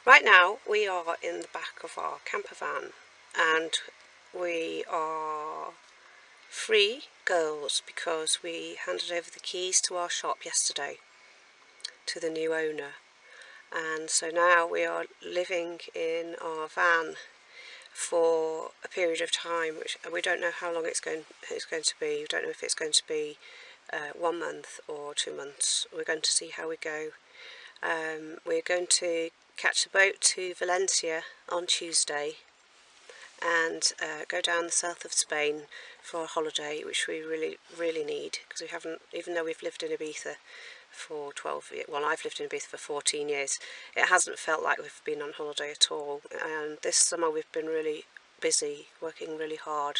Right now we are in the back of our camper van and we are free girls because we handed over the keys to our shop yesterday to the new owner, and so now we are living in our van for a period of time, which we don't know how long it's going to be. We don't know if it's going to be 1 month or 2 months. We're going to see how we go. We're going to catch a boat to Valencia on Tuesday and go down the south of Spain for a holiday, which we really need, because we haven't, even though we've lived in Ibiza for 12 years, well, I've lived in Ibiza for 14 years, it hasn't felt like we've been on holiday at all. And this summer we've been really busy, working really hard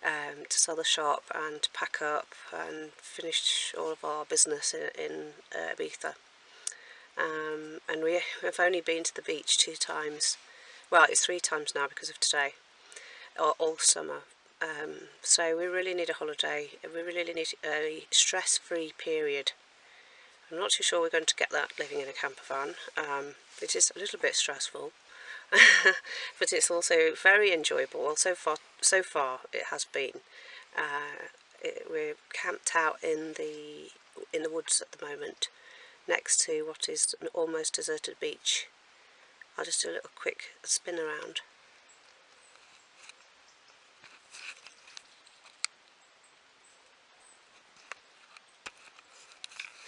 to sell the shop and to pack up and finish all of our business in Ibiza. And we have only been to the beach 2 times. Well, it's 3 times now because of today, all summer. So we really need a holiday. We really need a stress-free period. I'm not too sure we're going to get that living in a camper van. It is a little bit stressful, but it's also very enjoyable. Well, so far it has been. We're camped out in the woods at the moment, next to what is an almost deserted beach. I'll just do a little quick spin around.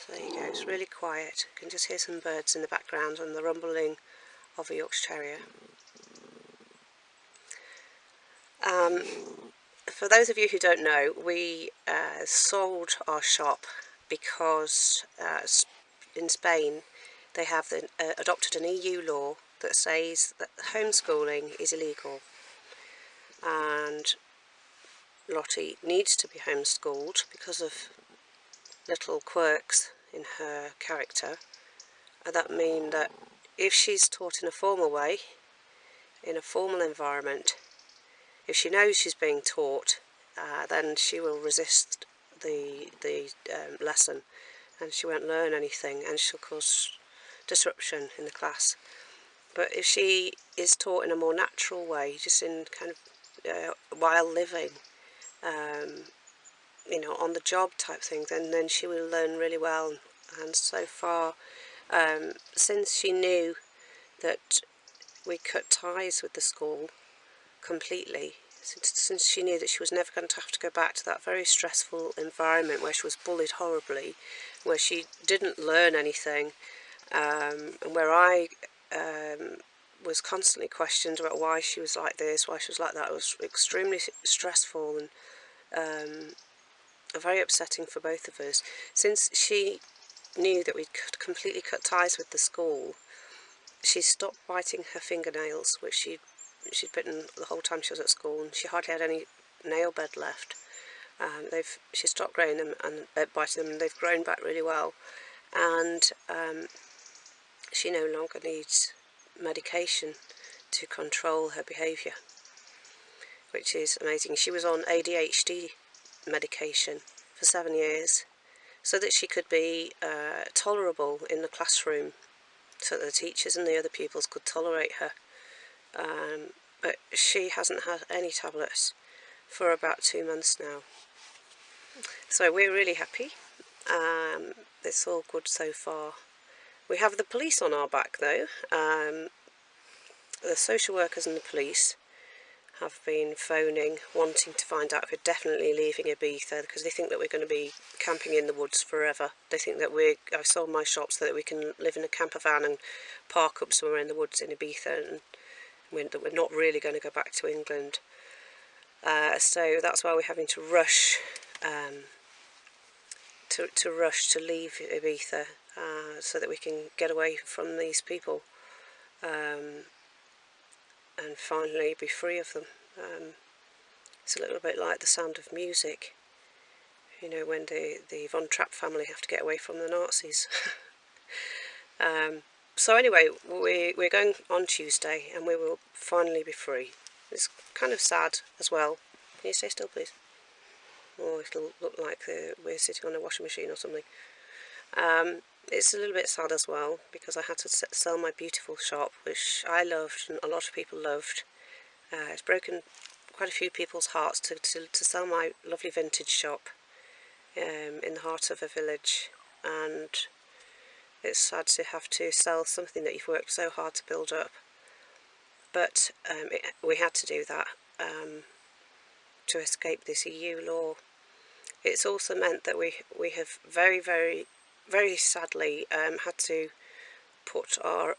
So there you go, it's really quiet. You can just hear some birds in the background and the rumbling of a Yorkshire Terrier. For those of you who don't know, we sold our shop because in Spain they have adopted an EU law that says that homeschooling is illegal, and Lottie needs to be homeschooled because of little quirks in her character, and that mean that if she's taught in a formal way, in a formal environment, if she knows she's being taught, then she will resist the lesson, and she won't learn anything, and she'll cause disruption in the class. But if she is taught in a more natural way, just in kind of while living, you know, on the job type thing, then she will learn really well. And so far, since she knew that we cut ties with the school completely, since she knew that she was never going to have to go back to that very stressful environment where she was bullied horribly, where she didn't learn anything, and where I was constantly questioned about why she was like this, why she was like that. It was extremely stressful and very upsetting for both of us. Since she knew that we'd completely cut ties with the school, she stopped biting her fingernails, which she'd bitten the whole time she was at school, and she hardly had any nail bed left. She stopped growing them and biting them, and they've grown back really well. And she no longer needs medication to control her behaviour, which is amazing. She was on ADHD medication for 7 years so that she could be tolerable in the classroom, so that the teachers and the other pupils could tolerate her. But she hasn't had any tablets for about 2 months now. So we're really happy. It's all good so far. We have the police on our back though. The social workers and the police have been phoning, wanting to find out if we're definitely leaving Ibiza, because they think that we're going to be camping in the woods forever. They think that I've sold my shop so that we can live in a camper van and park up somewhere in the woods in Ibiza, and that we're not really going to go back to England. So that's why we're having to rush to leave Ibiza, so that we can get away from these people and finally be free of them. It's a little bit like The Sound of Music, you know, when the Von Trapp family have to get away from the Nazis. So anyway, we're going on Tuesday and we will finally be free. It's kind of sad as well. Can you stay still, please? or it'll look like we're sitting on a washing machine or something. It's a little bit sad as well, because I had to sell my beautiful shop, which I loved and a lot of people loved. It's broken quite a few people's hearts to sell my lovely vintage shop in the heart of a village, and it's sad to have to sell something that you've worked so hard to build up. But we had to do that to escape this EU law. It's also meant that we have very sadly had to put our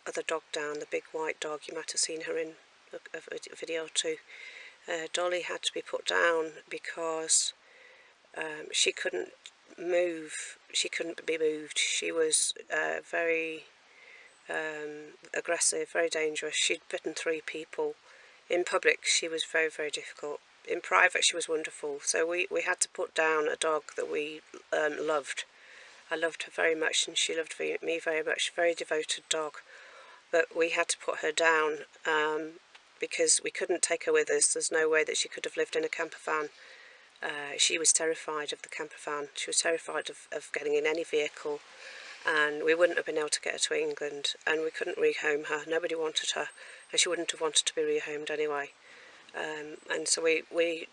other dog down, the big white dog. You might have seen her in a video or two. Dolly had to be put down because she couldn't move. She couldn't be moved. She was very aggressive, very dangerous. She'd bitten 3 people. In public, she was very difficult. In private, she was wonderful. So we had to put down a dog that we loved. I loved her very much, and she loved me very much. Very devoted dog. But we had to put her down because we couldn't take her with us. There's no way that she could have lived in a camper van. She was terrified of the camper van. She was terrified of getting in any vehicle, and we wouldn't have been able to get her to England, and we couldn't rehome her. Nobody wanted her, and she wouldn't have wanted to be rehomed anyway. And so we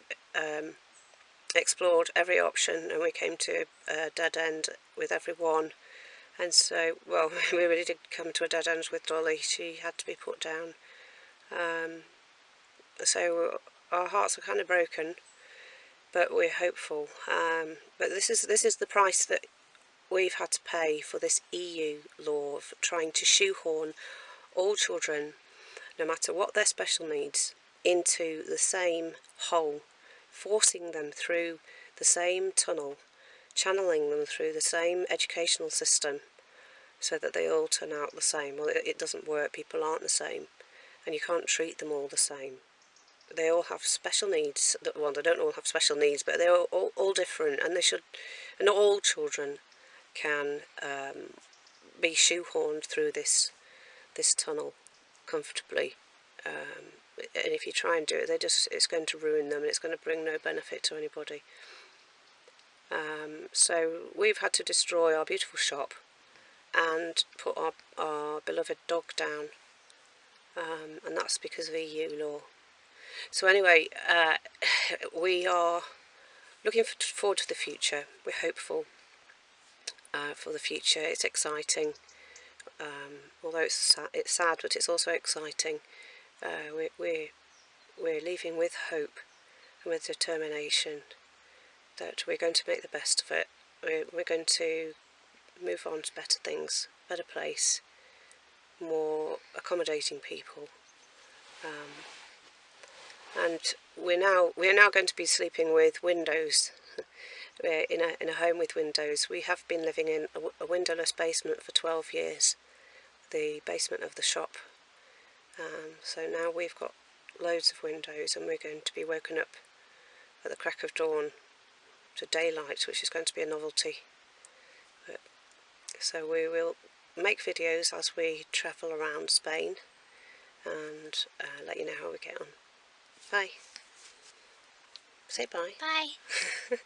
explored every option, and we came to a dead end with every one. And so, well, we really did come to a dead end with Dolly. She had to be put down. So our hearts are kind of broken, but we're hopeful. But this is the price that we've had to pay for this EU law of trying to shoehorn all children, no matter what their special needs, into the same hole, forcing them through the same tunnel, channeling them through the same educational system, so that they all turn out the same. Well, it doesn't work. People aren't the same, and you can't treat them all the same. They all have special needs. Well, they don't all have special needs, but they're all different, and they should. And not all children can be shoehorned through this tunnel comfortably. And if you try and do it, it's going to ruin them, and it's going to bring no benefit to anybody. So we've had to destroy our beautiful shop and put our beloved dog down, and that's because of EU law. So anyway, we are looking forward to the future. We're hopeful for the future. It's exciting, although it's sad, but it's also exciting. We're leaving with hope and with determination that we're going to make the best of it. We're going to move on to better things, better place, more accommodating people, and we're now going to be sleeping with windows. We're in a home with windows. We have been living in a windowless basement for 12 years, the basement of the shop. So now we've got loads of windows, and we're going to be woken up at the crack of dawn to daylight, which is going to be a novelty. So we will make videos as we travel around Spain, and let you know how we get on. Bye. Say bye. Bye.